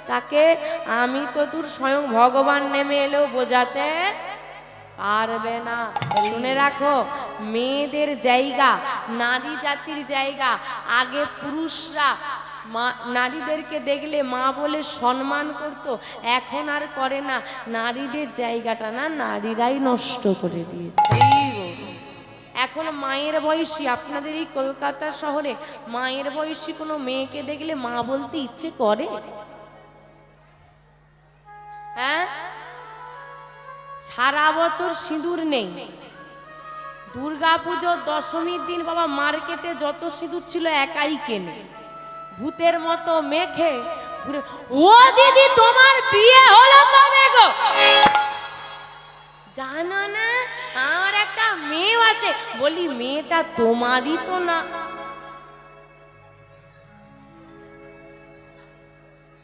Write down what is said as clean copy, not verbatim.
তাকে আমি তো দূর স্বয়ং ভগবান নেমে এলেও বোঝাতে পারবে না। শুনে রাখো, মেয়েদের জায়গা, নারী জাতির জায়গা, আগে পুরুষরা নারীদেরকে দেখলে মা বলে সম্মান করত, এখন আর করে না। নারীদের জায়গাটা না নারীরাই নষ্ট করে দিয়েছে। এখন মায়ের বয়সী, আপনাদের এই কলকাতা শহরে মায়ের বয়সী কোনো মেয়েকে দেখলে মা বলতে ইচ্ছে করে? হ্যাঁ, সারা বছর সিঁদুর নেই, দুর্গাপুজোর দশমীর দিন বাবা মার্কেটে যত সিঁদুর ছিল একাই কেনে, ভূতের মতো মেখে ঘুরে। ও দিদি, তোমার বিয়ে হলো কবে গো? জানো না আমার একটা মেয়ে আছে। বলি মেয়েটা তোমারই তো না।